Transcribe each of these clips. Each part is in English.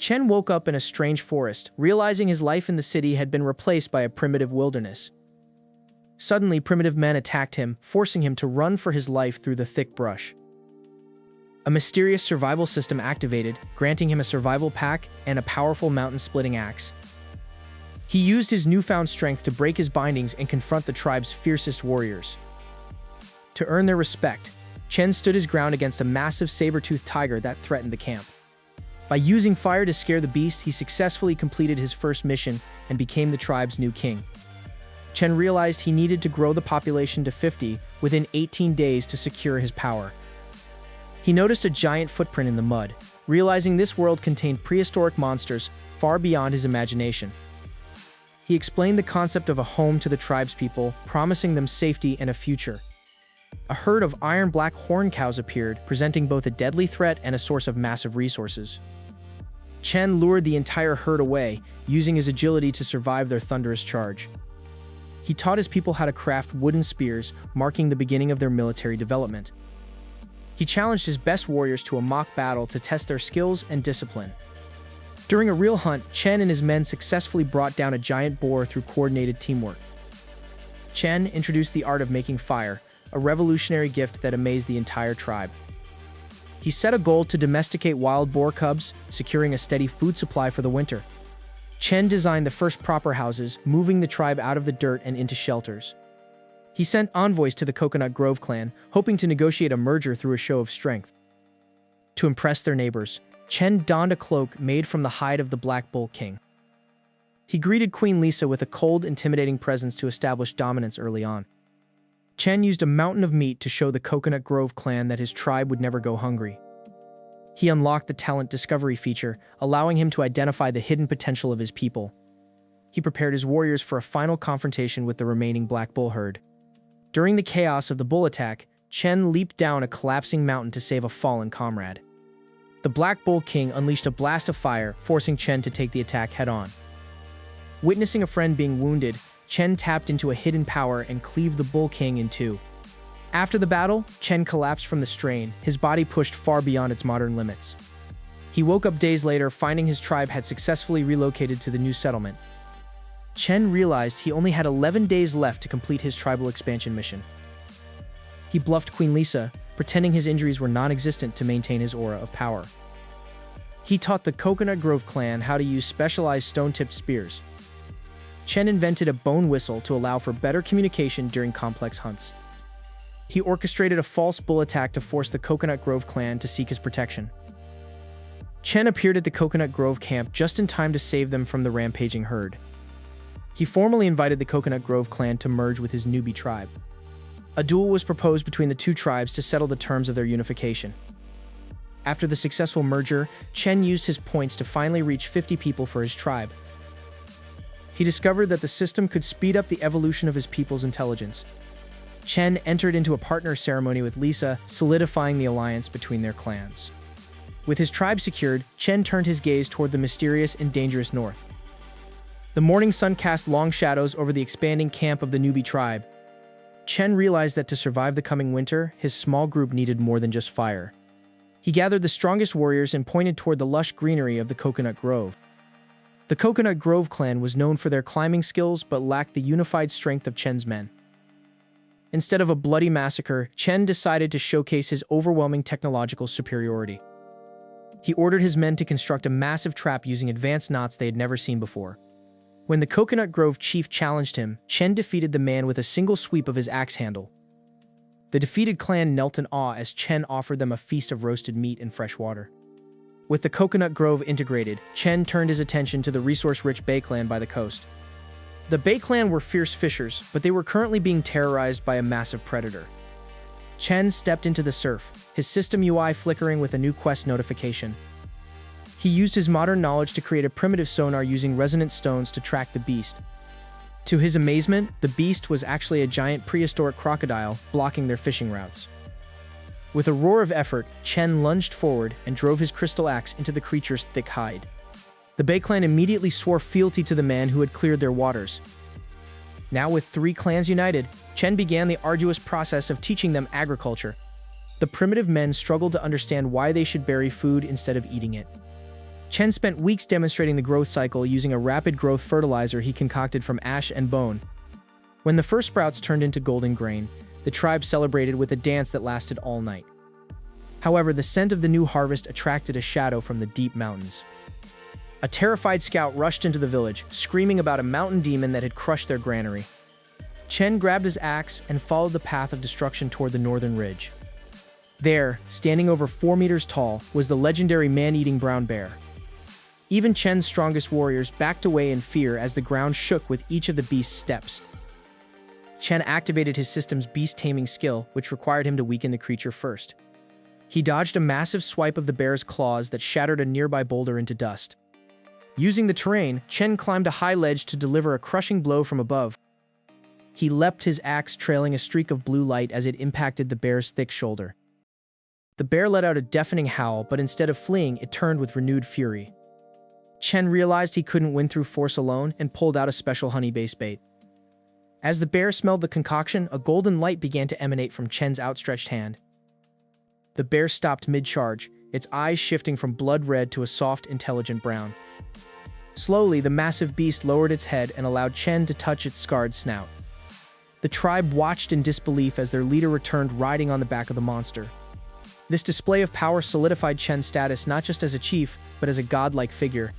Chen woke up in a strange forest, realizing his life in the city had been replaced by a primitive wilderness. Suddenly, primitive men attacked him, forcing him to run for his life through the thick brush. A mysterious survival system activated, granting him a survival pack and a powerful mountain-splitting axe. He used his newfound strength to break his bindings and confront the tribe's fiercest warriors. To earn their respect, Chen stood his ground against a massive saber-toothed tiger that threatened the camp. By using fire to scare the beast, he successfully completed his first mission and became the tribe's new king. Chen realized he needed to grow the population to 50 within 18 days to secure his power. He noticed a giant footprint in the mud, realizing this world contained prehistoric monsters far beyond his imagination. He explained the concept of a home to the tribespeople, promising them safety and a future. A herd of iron-black horn cows appeared, presenting both a deadly threat and a source of massive resources. Chen lured the entire herd away, using his agility to survive their thunderous charge. He taught his people how to craft wooden spears, marking the beginning of their military development. He challenged his best warriors to a mock battle to test their skills and discipline. During a real hunt, Chen and his men successfully brought down a giant boar through coordinated teamwork. Chen introduced the art of making fire, a revolutionary gift that amazed the entire tribe. He set a goal to domesticate wild boar cubs, securing a steady food supply for the winter. Chen designed the first proper houses, moving the tribe out of the dirt and into shelters. He sent envoys to the Coconut Grove clan, hoping to negotiate a merger through a show of strength. To impress their neighbors, Chen donned a cloak made from the hide of the Black Bull King. He greeted Queen Lisa with a cold, intimidating presence to establish dominance early on. Chen used a mountain of meat to show the Coconut Grove clan that his tribe would never go hungry. He unlocked the talent discovery feature, allowing him to identify the hidden potential of his people. He prepared his warriors for a final confrontation with the remaining Black Bull herd. During the chaos of the bull attack, Chen leaped down a collapsing mountain to save a fallen comrade. The Black Bull King unleashed a blast of fire, forcing Chen to take the attack head-on. Witnessing a friend being wounded, Chen tapped into a hidden power and cleaved the Bull King in two. After the battle, Chen collapsed from the strain, his body pushed far beyond its modern limits. He woke up days later, finding his tribe had successfully relocated to the new settlement. Chen realized he only had 11 days left to complete his tribal expansion mission. He bluffed Queen Lisa, pretending his injuries were non-existent to maintain his aura of power. He taught the Coconut Grove clan how to use specialized stone-tipped spears. Chen invented a bone whistle to allow for better communication during complex hunts. He orchestrated a false bull attack to force the Coconut Grove clan to seek his protection. Chen appeared at the Coconut Grove camp just in time to save them from the rampaging herd. He formally invited the Coconut Grove clan to merge with his newbie tribe. A duel was proposed between the two tribes to settle the terms of their unification. After the successful merger, Chen used his points to finally reach 50 people for his tribe. He discovered that the system could speed up the evolution of his people's intelligence. Chen entered into a partner ceremony with Lisa, solidifying the alliance between their clans. With his tribe secured, Chen turned his gaze toward the mysterious and dangerous north. The morning sun cast long shadows over the expanding camp of the newbie tribe. Chen realized that to survive the coming winter, his small group needed more than just fire. He gathered the strongest warriors and pointed toward the lush greenery of the Coconut Grove. The Coconut Grove clan was known for their climbing skills but lacked the unified strength of Chen's men. Instead of a bloody massacre, Chen decided to showcase his overwhelming technological superiority. He ordered his men to construct a massive trap using advanced knots they had never seen before. When the Coconut Grove chief challenged him, Chen defeated the man with a single sweep of his axe handle. The defeated clan knelt in awe as Chen offered them a feast of roasted meat and fresh water. With the Coconut Grove integrated, Chen turned his attention to the resource-rich Bay clan by the coast. The Bay clan were fierce fishers, but they were currently being terrorized by a massive predator. Chen stepped into the surf, his system UI flickering with a new quest notification. He used his modern knowledge to create a primitive sonar using resonant stones to track the beast. To his amazement, the beast was actually a giant prehistoric crocodile, blocking their fishing routes. With a roar of effort, Chen lunged forward and drove his crystal axe into the creature's thick hide. The Bay clan immediately swore fealty to the man who had cleared their waters. Now with 3 clans united, Chen began the arduous process of teaching them agriculture. The primitive men struggled to understand why they should bury food instead of eating it. Chen spent weeks demonstrating the growth cycle using a rapid growth fertilizer he concocted from ash and bone. When the first sprouts turned into golden grain, the tribe celebrated with a dance that lasted all night. However, the scent of the new harvest attracted a shadow from the deep mountains. A terrified scout rushed into the village, screaming about a mountain demon that had crushed their granary. Chen grabbed his axe and followed the path of destruction toward the northern ridge. There, standing over 4 meters tall, was the legendary man-eating brown bear. Even Chen's strongest warriors backed away in fear as the ground shook with each of the beast's steps. Chen activated his system's beast-taming skill, which required him to weaken the creature first. He dodged a massive swipe of the bear's claws that shattered a nearby boulder into dust. Using the terrain, Chen climbed a high ledge to deliver a crushing blow from above. He leapt his axe, trailing a streak of blue light as it impacted the bear's thick shoulder. The bear let out a deafening howl, but instead of fleeing, it turned with renewed fury. Chen realized he couldn't win through force alone and pulled out a special honey-based bait. As the bear smelled the concoction, a golden light began to emanate from Chen's outstretched hand. The bear stopped mid-charge, its eyes shifting from blood red to a soft, intelligent brown. Slowly, the massive beast lowered its head and allowed Chen to touch its scarred snout. The tribe watched in disbelief as their leader returned riding on the back of the monster. This display of power solidified Chen's status not just as a chief, but as a godlike figure.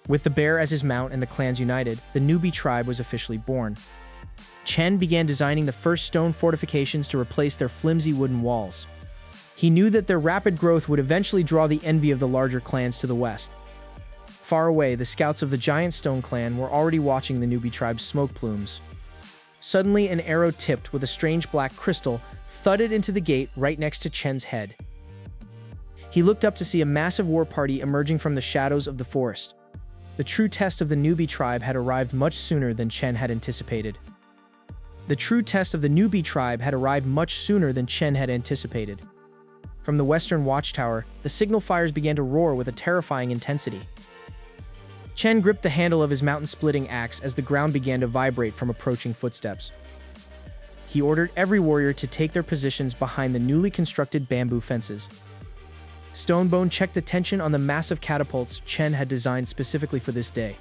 With the bear as his mount and the clans united, the newbie tribe was officially born. Chen began designing the first stone fortifications to replace their flimsy wooden walls. He knew that their rapid growth would eventually draw the envy of the larger clans to the west. Far away, the scouts of the Giant Stone clan were already watching the newbie tribe's smoke plumes. Suddenly, an arrow tipped with a strange black crystal thudded into the gate right next to Chen's head. He looked up to see a massive war party emerging from the shadows of the forest. The true test of the newbie tribe had arrived much sooner than Chen had anticipated. From the western watchtower, the signal fires began to roar with a terrifying intensity. Chen gripped the handle of his mountain-splitting axe as the ground began to vibrate from approaching footsteps. He ordered every warrior to take their positions behind the newly constructed bamboo fences. Stonebone checked the tension on the massive catapults Chen had designed specifically for this day.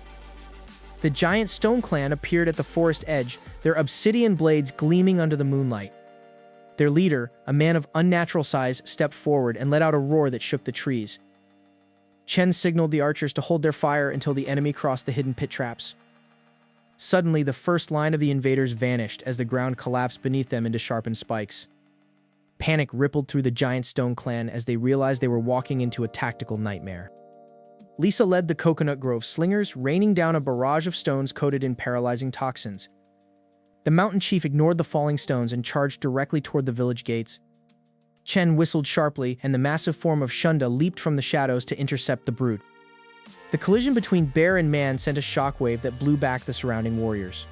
The Giant Stone clan appeared at the forest edge, their obsidian blades gleaming under the moonlight. Their leader, a man of unnatural size, stepped forward and let out a roar that shook the trees. Chen signaled the archers to hold their fire until the enemy crossed the hidden pit traps. Suddenly, the first line of the invaders vanished as the ground collapsed beneath them into sharpened spikes. Panic rippled through the Giant Stone clan as they realized they were walking into a tactical nightmare. Lisa led the Coconut Grove slingers, raining down a barrage of stones coated in paralyzing toxins. The mountain chief ignored the falling stones and charged directly toward the village gates. Chen whistled sharply, and the massive form of Shunda leaped from the shadows to intercept the brute. The collision between bear and man sent a shockwave that blew back the surrounding warriors.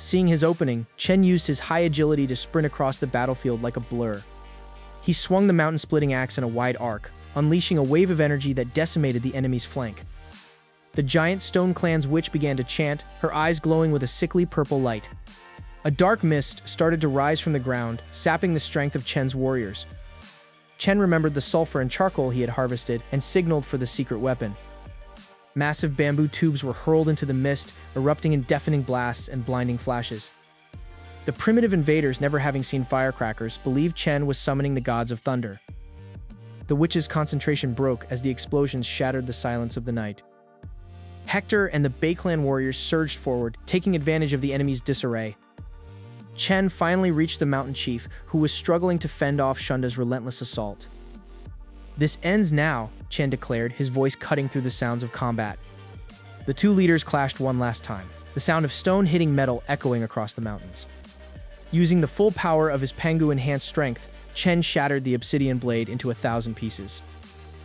Seeing his opening, Chen used his high agility to sprint across the battlefield like a blur. He swung the mountain-splitting axe in a wide arc, unleashing a wave of energy that decimated the enemy's flank. The Giant Stone clan's witch began to chant, her eyes glowing with a sickly purple light. A dark mist started to rise from the ground, sapping the strength of Chen's warriors. Chen remembered the sulfur and charcoal he had harvested and signaled for the secret weapon. Massive bamboo tubes were hurled into the mist, erupting in deafening blasts and blinding flashes. The primitive invaders, never having seen firecrackers, believed Chen was summoning the gods of thunder. The witch's concentration broke as the explosions shattered the silence of the night. Hector and the Bay Clan warriors surged forward, taking advantage of the enemy's disarray. Chen finally reached the mountain chief, who was struggling to fend off Shunda's relentless assault. "This ends now," Chen declared, his voice cutting through the sounds of combat. The two leaders clashed one last time, the sound of stone hitting metal echoing across the mountains. Using the full power of his Pengu-enhanced strength, Chen shattered the obsidian blade into 1,000 pieces.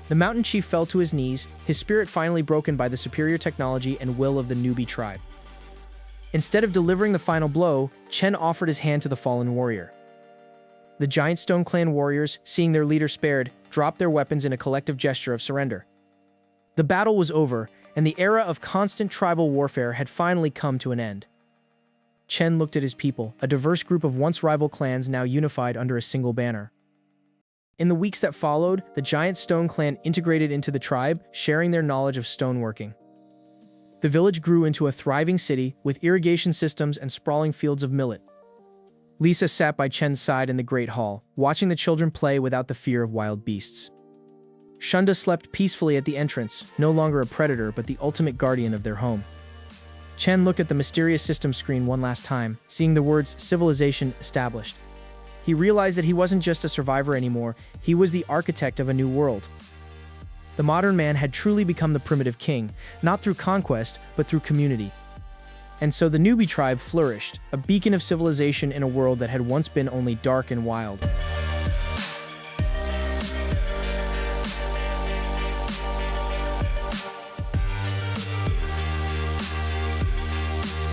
The mountain chief fell to his knees, his spirit finally broken by the superior technology and will of the newbie tribe. Instead of delivering the final blow, Chen offered his hand to the fallen warrior. The Giant Stone clan warriors, seeing their leader spared, dropped their weapons in a collective gesture of surrender. The battle was over, and the era of constant tribal warfare had finally come to an end. Chen looked at his people, a diverse group of once rival clans now unified under a single banner. In the weeks that followed, the giant stone clan integrated into the tribe, sharing their knowledge of stoneworking. The village grew into a thriving city with irrigation systems and sprawling fields of millet. Lisa sat by Chen's side in the great hall, watching the children play without the fear of wild beasts. Shunda slept peacefully at the entrance, no longer a predator but the ultimate guardian of their home. Chen looked at the mysterious system screen one last time, seeing the words "civilization established." He realized that he wasn't just a survivor anymore, he was the architect of a new world. The modern man had truly become the primitive king, not through conquest, but through community. And so the newbie tribe flourished, a beacon of civilization in a world that had once been only dark and wild.